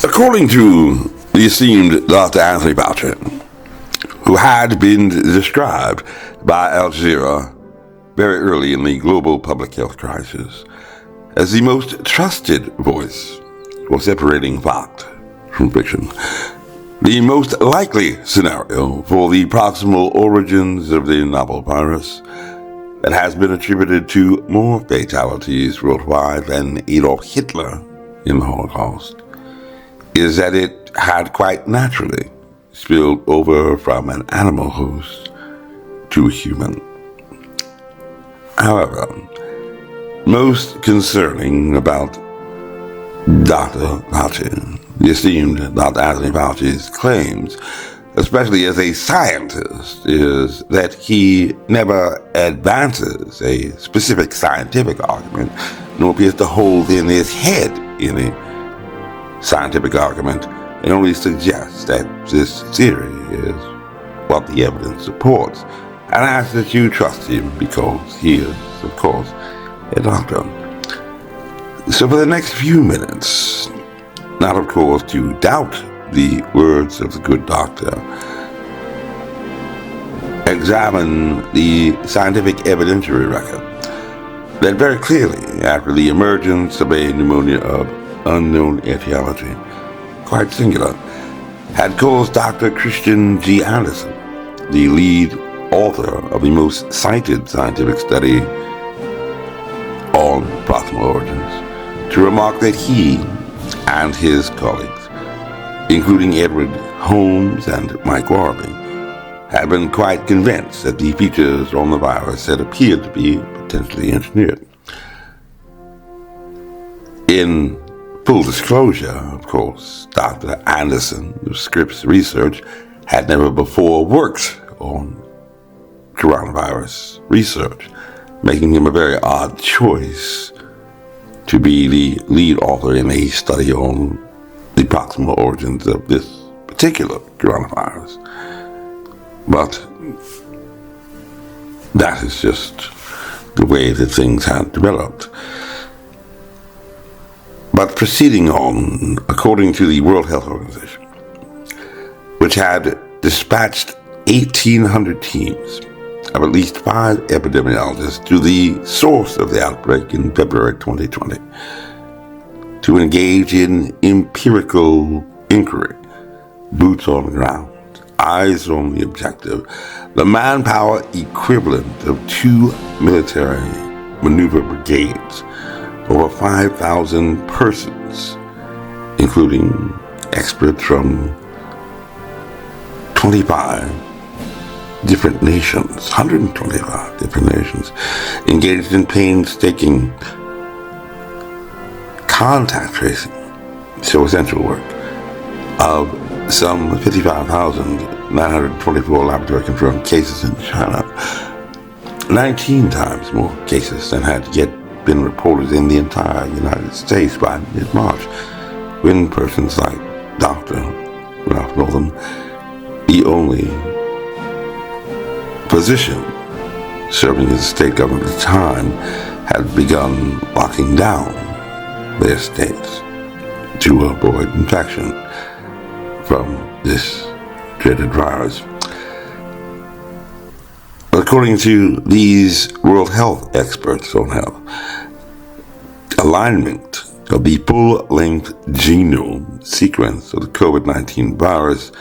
According to the esteemed Dr. Anthony Fauci, who had been described by Al Jazeera very early in the global public health crisis as the most trusted voice for separating fact from fiction, the most likely scenario for the proximal origins of the novel virus that has been attributed to more fatalities worldwide than Adolf Hitler in the Holocaust is that it had quite naturally spilled over from an animal host to a human. However, most concerning about Dr. Fauci, the esteemed Dr. Anthony Fauci's claims, especially as a scientist, is that he never advances a specific scientific argument, nor appears to hold in his head any scientific argument, and only suggests that this theory is what the evidence supports, and asks that you trust him because he is, of course, a doctor. So for the next few minutes, not of course to doubt the words of the good doctor, examine the scientific evidentiary record that very clearly, after the emergence of a pneumonia of unknown etiology, quite singular, had caused Dr. Christian G. Anderson, the lead author of the most cited scientific study on proximal origins, to remark that he and his colleagues, including Edward Holmes and Mike Warby, had been quite convinced that the features on the virus had appeared to be potentially engineered. In full disclosure, of course, Dr. Anderson of Scripps Research had never before worked on coronavirus research, making him a very odd choice to be the lead author in a study on the proximal origins of this particular coronavirus. But that is just the way that things had developed. But proceeding on, according to the World Health Organization, which had dispatched 1,800 teams of at least 5 epidemiologists to the source of the outbreak in February 2020 to engage in empirical inquiry, boots on the ground, eyes on the objective, the manpower equivalent of 2 military maneuver brigades, over 5,000 persons, including experts from 25 different nations, 125 different nations, engaged in painstaking contact tracing, so essential work, of some 55,924 laboratory-confirmed cases in China, 19 times more cases than had yet been reported in the entire United States by mid-March, when persons like Dr. Ralph Northam, the only physician serving as state government at the time, had begun locking down their states to avoid infection from this dreaded virus. According to these World Health experts on health, alignment of the full-length genome sequence of the COVID-19 virus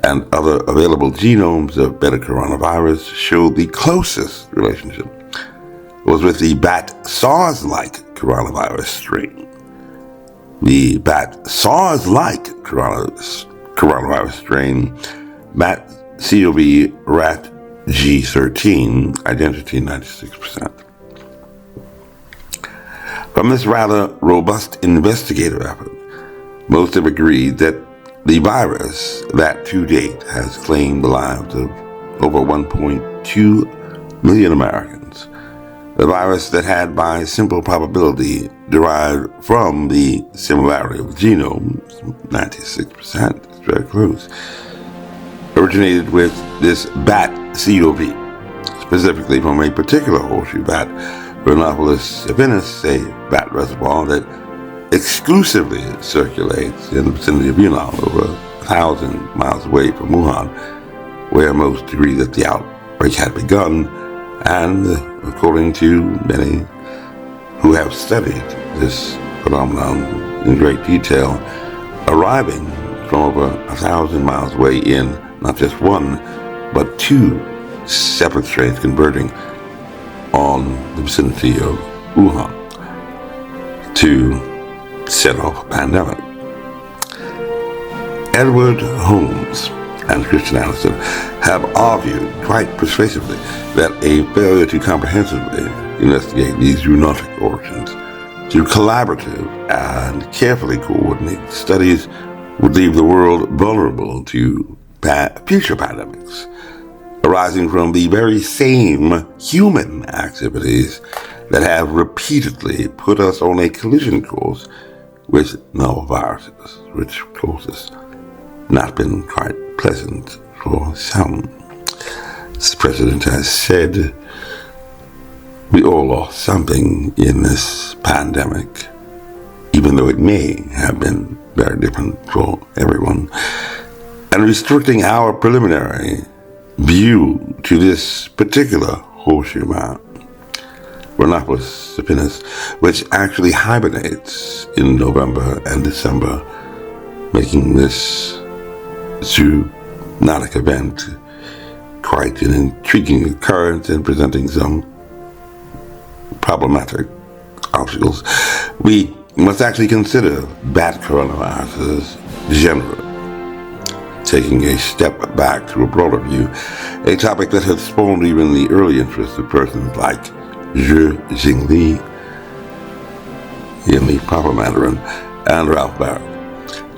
and other available genomes of beta coronavirus showed the closest relationship was with the bat SARS-like coronavirus strain. The bat SARS-like coronavirus strain, bat CoV rat G13, identity 96%. From this rather robust investigative effort, most have agreed that the virus that to date has claimed the lives of over 1.2 million Americans, the virus that had by simple probability derived from the similarity of the genome, 96%, it's very close, originated with this bat CoV, specifically from a particular horseshoe bat, Rhinopolis evinus, a bat reservoir that exclusively circulates in the vicinity of Yunnan, over 1,000 miles away from Wuhan, where most agree that the outbreak had begun, and according to many who have studied this phenomenon in great detail, arriving from over 1,000 miles away in not just one, but two separate strains converging on the vicinity of Wuhan to set off a pandemic. Edward Holmes and Christian Anderson have argued quite persuasively that a failure to comprehensively investigate these zoonotic origins through collaborative and carefully coordinated studies would leave the world vulnerable to future pandemics arising from the very same human activities that have repeatedly put us on a collision course with novel viruses, which of course has not been quite pleasant for some. As the President has said, we all lost something in this pandemic, even though it may have been very different for everyone. And restricting our preliminary view to this particular horseshoe map, Rhinoceros sapinus, which actually hibernates in November and December, making this zoonotic event quite an intriguing occurrence and presenting some problematic obstacles. We must actually consider bat coronaviruses generally, taking a step back to a broader view, a topic that has spawned even the early interest of persons like Zhu Jingli in the proper Mandarin and Ralph Barrett,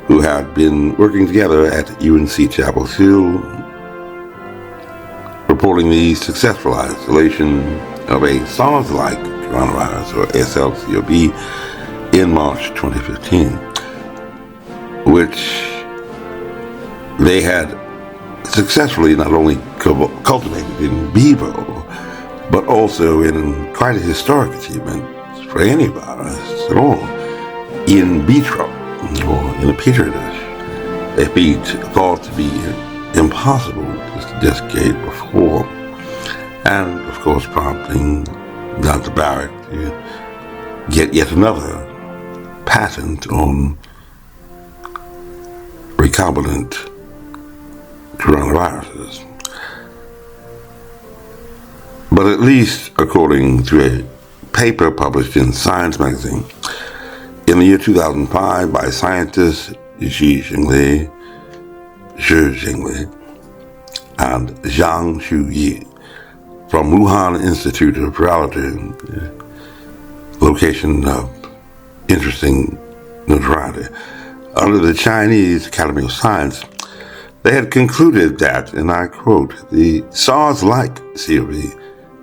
who had been working together at UNC Chapel Hill, reporting the successful isolation of a SARS-like coronavirus, or SLCOV, in March 2015, which they had successfully not only cultivated in vivo, but also in quite a historic achievement for any virus at all, in vitro, or in a petri dish, a feat thought to be impossible just a decade before, and of course prompting Dr. Barrett to get yet another patent on recombinant coronaviruses. But at least according to a paper published in Science magazine in the year 2005 by scientists Zhu Jingli and Zhang Shuyi from Wuhan Institute of Virology, location of interesting notoriety, under the Chinese Academy of Science, they had concluded that, and I quote, the SARS-like CoV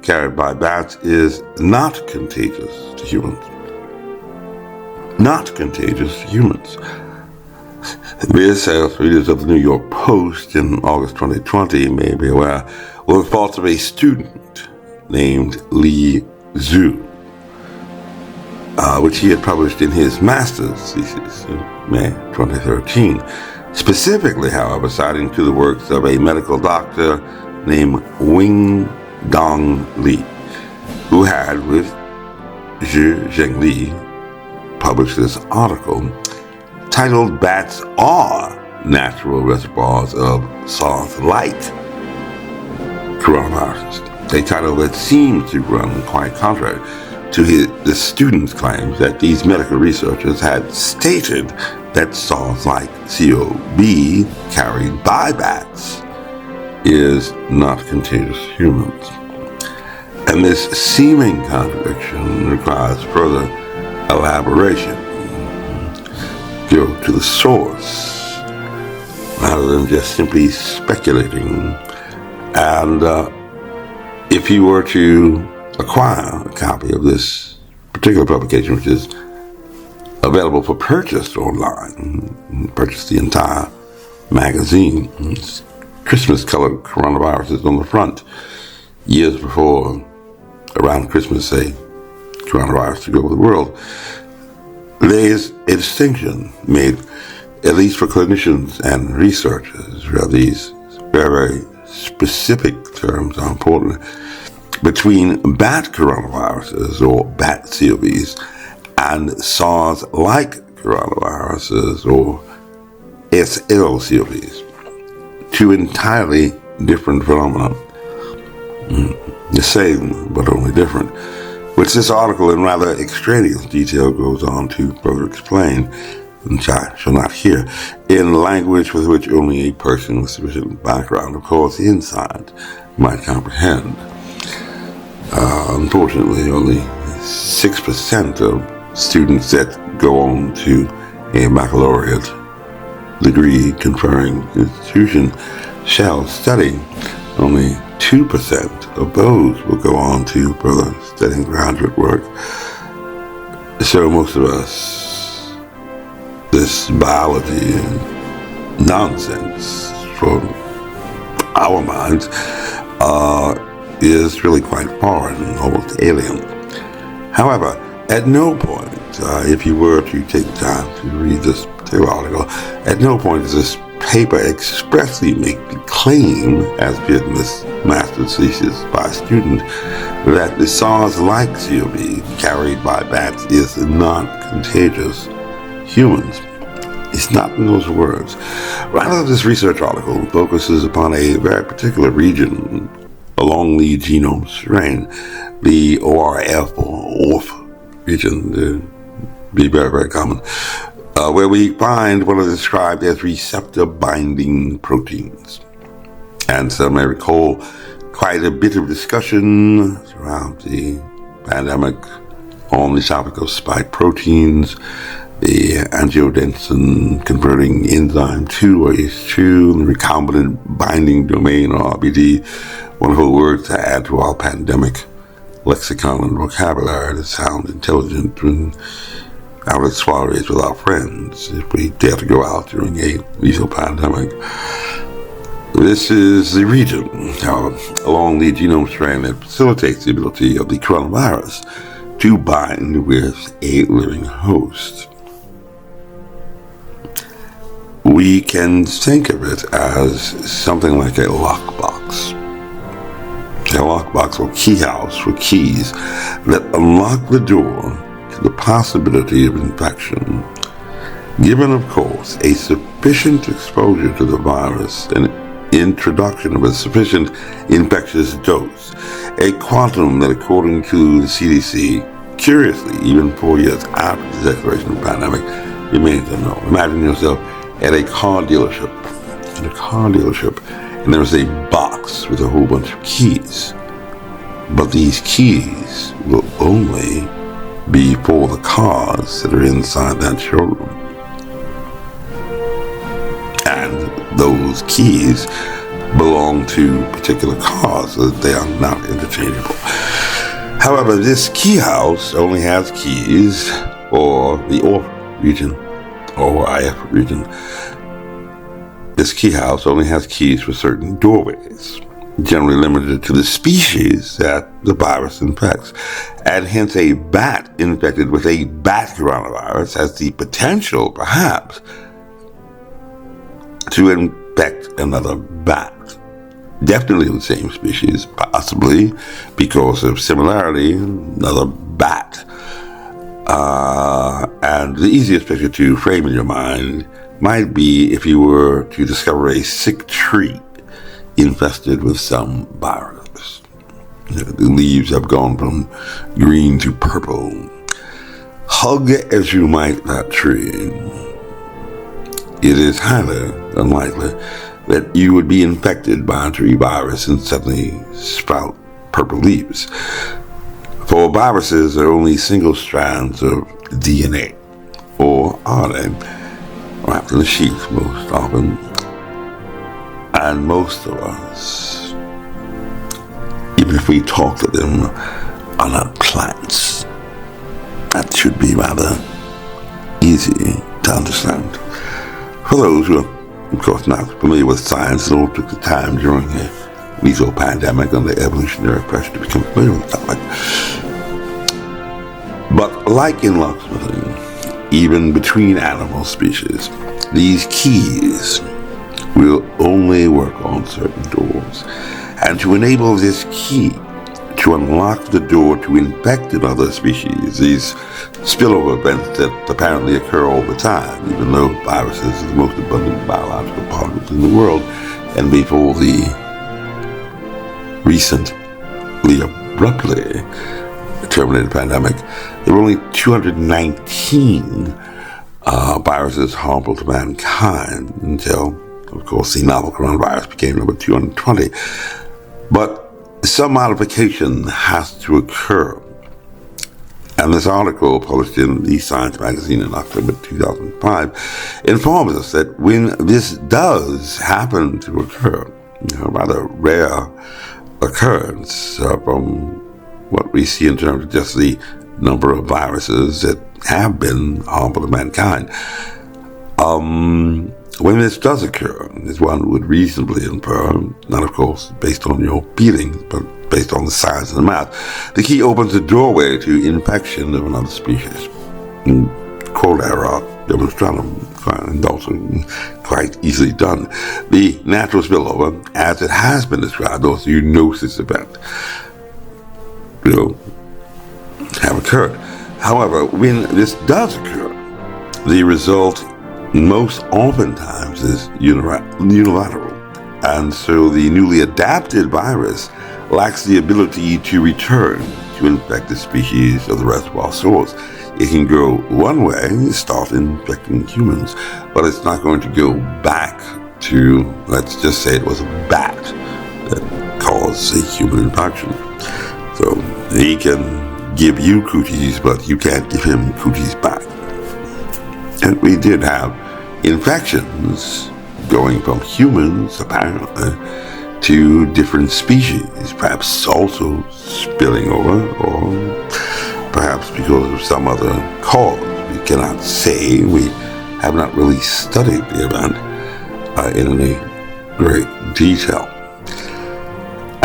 carried by bats is not contagious to humans. Not contagious to humans. This, as readers of the New York Post in August 2020 may be aware, was the fault of a student named Li Zhu, which he had published in his master's thesis in May 2013, specifically, however, citing to the works of a medical doctor named Wing Dong Li, who had, with Zhu Zhengli, published this article titled "Bats Are Natural Reservoirs of SARS-like Coronaviruses," a title that seems to run quite contrary to the student's claims that these medical researchers had stated that SARS-like CoV carried by bats is not contagious to humans. And this seeming contradiction requires further elaboration. Go to the source rather than just simply speculating. And if you were to acquire a copy of this particular publication, which is available for purchase online, purchase the entire magazine. It's Christmas-colored coronaviruses on the front. Years before, around Christmas, a coronavirus took over the world. There is a distinction made, at least for clinicians and researchers, where these very specific terms are important, between bat coronaviruses or bat COVs and SARS-like coronaviruses or SL-CoVs. Two entirely different phenomena. The same, but only different, which this article in rather extraneous detail goes on to further explain, which I shall not hear, in language with which only a person with sufficient background, of course, insight, might comprehend. Unfortunately, only 6% of students that go on to a baccalaureate degree conferring institution shall study. Only 2% of those will go on to further studying graduate work. So most of us, this biology nonsense from our minds is really quite foreign, almost alien. However, at no point, if you were to take the time to read this particular article, at no point does this paper expressly make the claim, as did this master's thesis by a student, that the SARS-like CoV carried by bats is not contagious. Humans. It's not in those words. Rather, this research article focuses upon a very particular region along the genome strain, the ORF or ORF region, to be very, very common, where we find what are described as receptor binding proteins. And some may recall quite a bit of discussion throughout the pandemic on the topic of spike proteins, the angiotensin converting enzyme 2 or ACE2, the recombinant binding domain or RBD, wonderful words to add to our pandemic lexicon and vocabulary to sound intelligent when out at soirees with our friends, if we dare to go out during a lethal pandemic. This is the region along the genome strand that facilitates the ability of the coronavirus to bind with a living host. We can think of it as something like a lockbox. A lockbox or key house for keys that unlock the door to the possibility of infection. Given, of course, a sufficient exposure to the virus and introduction of a sufficient infectious dose, a quantum that, according to the CDC, curiously, even 4 years after the declaration of the pandemic, remains unknown. Imagine yourself at a car dealership, and there's a box with a whole bunch of keys. But these keys will only be for the cars that are inside that showroom. And those keys belong to particular cars, so that they are not interchangeable. However, this key house only has keys for the ORF region, or IF region. This key house only has keys for certain doorways, generally limited to the species that the virus infects. And hence a bat infected with a bat coronavirus has the potential, perhaps, to infect another bat. Definitely the same species, possibly, because of similarity, another bat. And the easiest picture to frame in your mind might be if you were to discover a sick tree infested with some virus. The leaves have gone from green to purple. Hug as you might that tree, it is highly unlikely that you would be infected by a tree virus and suddenly sprout purple leaves. For viruses are only single strands of DNA or RNA wrapped in a sheath most often. And most of us, even if we talk to them, are not plants. That should be rather easy to understand. For those who are, of course, not familiar with science and all took the time during a lethal pandemic under evolutionary pressure to become familiar with the topic. But like in locksmithing, even between animal species. These keys will only work on certain doors. And to enable this key to unlock the door to infected other species, these spillover events that apparently occur all the time, even though viruses are the most abundant biological particles in the world, and before the recently abruptly terminated pandemic, there were only 219 viruses harmful to mankind until, of course, the novel coronavirus became number 220. But some modification has to occur. And this article, published in the Science magazine in October 2005, informs us that when this does happen to occur, a rather rare occurrence from what we see in terms of just the number of viruses that have been harmful to mankind, when this does occur, as one would reasonably infer, not of course based on your feelings, but based on the science and the math, the key opens the doorway to infection of another species. Cholera, demonstratum, and also quite easily done. The natural spillover, as it has been described, or zoonosis event, will have occurred. However, when this does occur, the result most oftentimes is unilateral, and so the newly adapted virus lacks the ability to return to infect the species of the reservoir source. It can go one way, start infecting humans, but it's not going to go back to, let's just say it was a bat that caused a human infection. So he can give you cooties, but you can't give him cooties back. And we did have infections going from humans, apparently, to different species, perhaps also spilling over, or perhaps because of some other cause. We cannot say. We have not really studied the event in any great detail.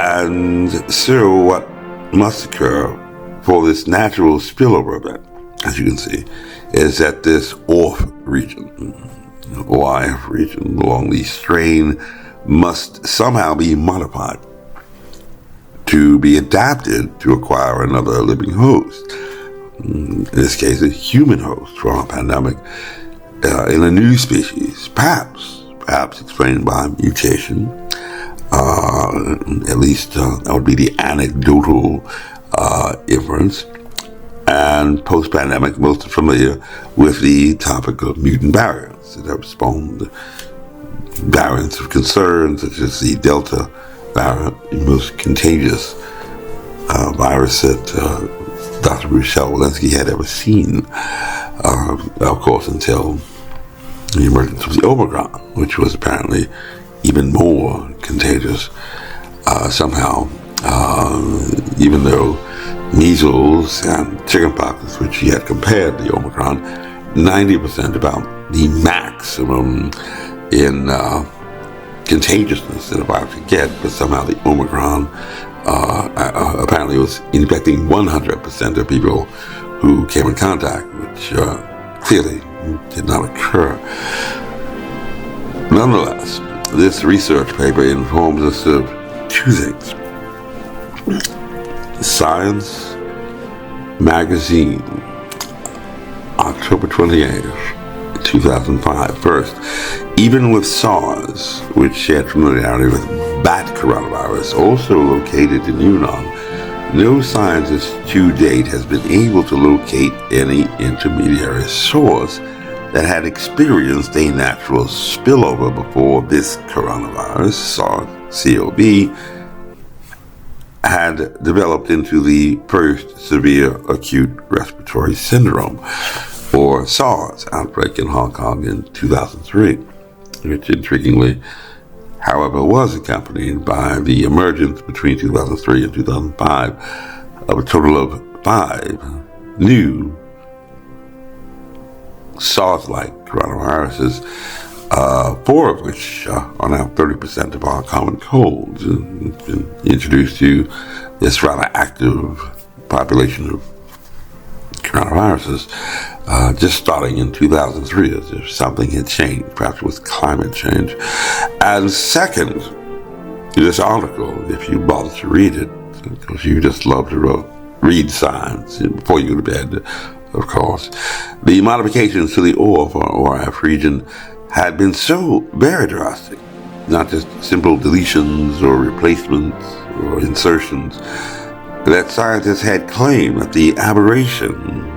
And so what must occur for this natural spillover event, as you can see, is that this OIF region along the strain must somehow be modified to be adapted to acquire another living host, in this case a human host for our pandemic, in a new species, perhaps explained by mutation. At least that would be the anecdotal inference. And post-pandemic, most are familiar with the topic of mutant variants that have spawned variants of concern, such as the Delta variant, the most contagious virus that Dr. Michelle Walensky had ever seen, of course, until the emergence of the Omicron, which was apparently even more contagious somehow, even though measles and chickenpox, which he had compared the Omicron, 90% about the maximum in contagiousness that a virus could get, but somehow the Omicron apparently was infecting 100% of people who came in contact, which clearly did not occur. Nonetheless, this research paper informs us of two things. Science magazine, October 28th, 2005. First, even with SARS, which shared familiarity with bat coronavirus, also located in Yunnan, no scientist to date has been able to locate any intermediary source that had experienced a natural spillover before this coronavirus, SARS-CoV, had developed into the first severe acute respiratory syndrome, or SARS, outbreak in Hong Kong in 2003, which intriguingly, however, was accompanied by the emergence between 2003 and 2005 of a total of 5 new SARS-like coronaviruses, 4 of which are now 30% of our common colds, introduced to this rather active population of coronaviruses. just starting in 2003, as if something had changed, perhaps with climate change. And second, this article, if you bother to read it, because you just love to read before you go to bed, of course, the modifications to the OFF region had been so very drastic, not just simple deletions or replacements or insertions, that scientists had claimed that the aberration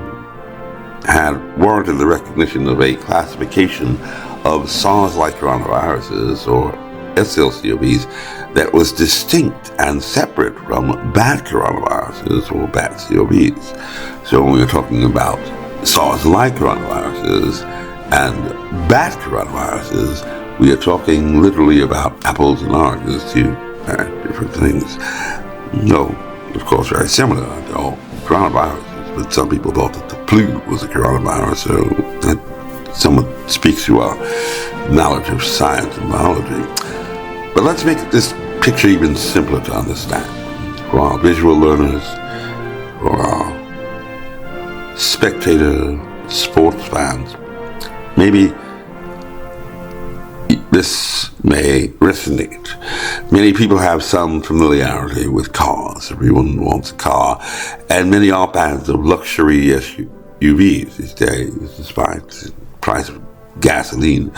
had warranted the recognition of a classification of SARS-like coronaviruses, or SLCOVs, that was distinct and separate from bat coronaviruses, or bat COVs. So when we're talking about SARS-like coronaviruses and bat coronaviruses, we are talking literally about apples and oranges, two different things. No, of course, very similar to all coronaviruses, but some people thought that the flu was a coronavirus, so that somewhat speaks to our knowledge of science and biology. But let's make this picture even simpler to understand. For our visual learners, for our spectator sports fans, maybe this may resonate. Many people have some familiarity with cars. Everyone wants a car, and many are fans of luxury SUVs these days, despite the price of gasoline,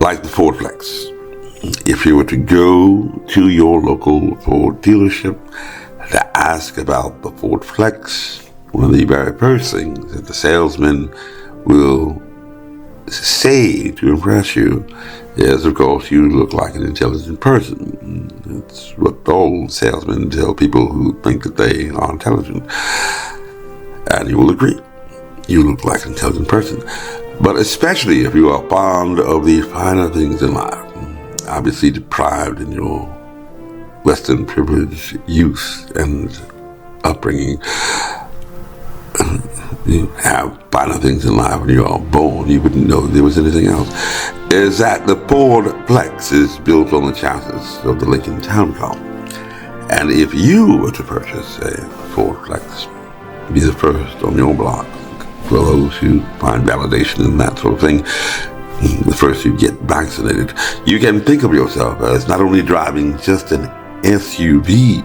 like the Ford Flex. If you were to go to your local Ford dealership to ask about the Ford Flex, one of the very first things that the salesman will say to impress you is, of course, you look like an intelligent person. It's what all salesmen tell people who think that they are intelligent. And you will agree. You look like an intelligent person. But especially if you are fond of the finer things in life, obviously deprived in your Western privilege youth and upbringing, you have finer things in life when you are born, you wouldn't know there was anything else, is that the Ford Flex is built on the chassis of the Lincoln Town Car. And if you were to purchase a Ford Flex, be the first on your block, for those who find validation in that sort of thing, the first you get vaccinated, you can think of yourself as not only driving just an SUV,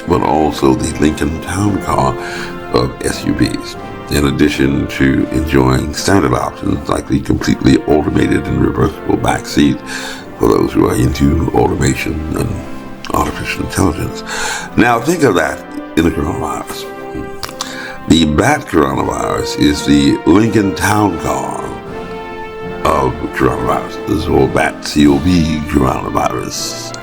but also the Lincoln Town Car of SUVs, in addition to enjoying standard options like the completely automated and reversible back seat for those who are into automation and artificial intelligence. Now think of that in the coronavirus. The bat coronavirus is the Lincoln Town Car of coronaviruses, or bat COV coronavirus,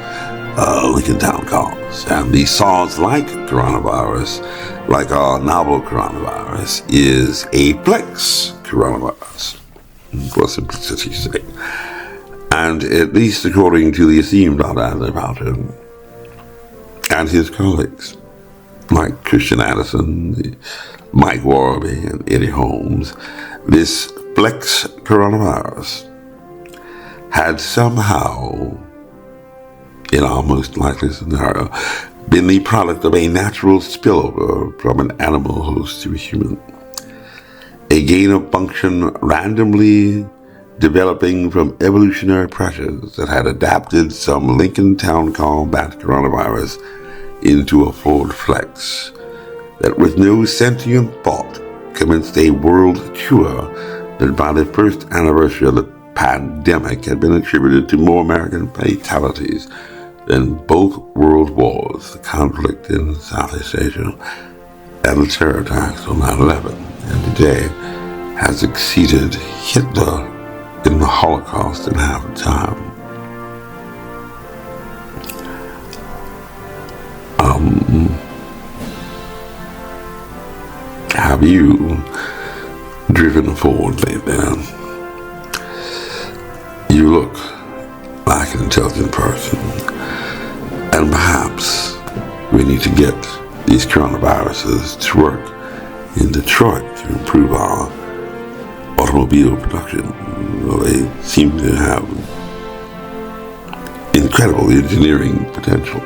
Lincoln Town Cars. And the SARS-like coronavirus, like our novel coronavirus, is a flex coronavirus, for simplicity's sake. And at least according to the esteemed Dr. Anthony Fauci and his colleagues, like Christian Addison, Mike Warby, and Eddie Holmes, this flex coronavirus had somehow, in our most likely scenario, been the product of a natural spillover from an animal host to a human. A gain of function randomly developing from evolutionary pressures that had adapted some Lincoln Town Car bat coronavirus into a Ford Flex that with no sentient thought commenced a world tour that by the first anniversary of the pandemic had been attributed to more American fatalities than both world wars, the conflict in Southeast Asia, and the terror attacks on 9/11, and today has exceeded Hitler in the Holocaust in half the time. Have you driven forward lately? You look like an intelligent person, and perhaps we need to get these coronaviruses to work in Detroit to improve our automobile production. Well, they seem to have incredible engineering potential.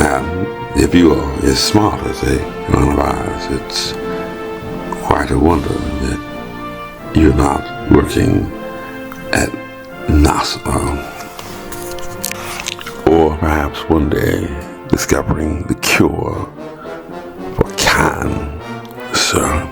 And if you are as smart as a coronavirus, it's try to wonder that you're not working at NASA, or perhaps one day discovering the cure for cancer.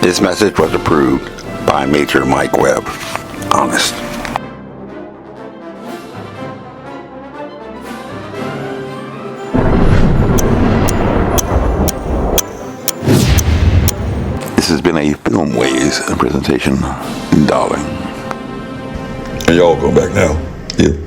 This message was approved by Major Mike Webb. Honest. This has been a Filmways presentation, darling. And y'all go back now. Yeah.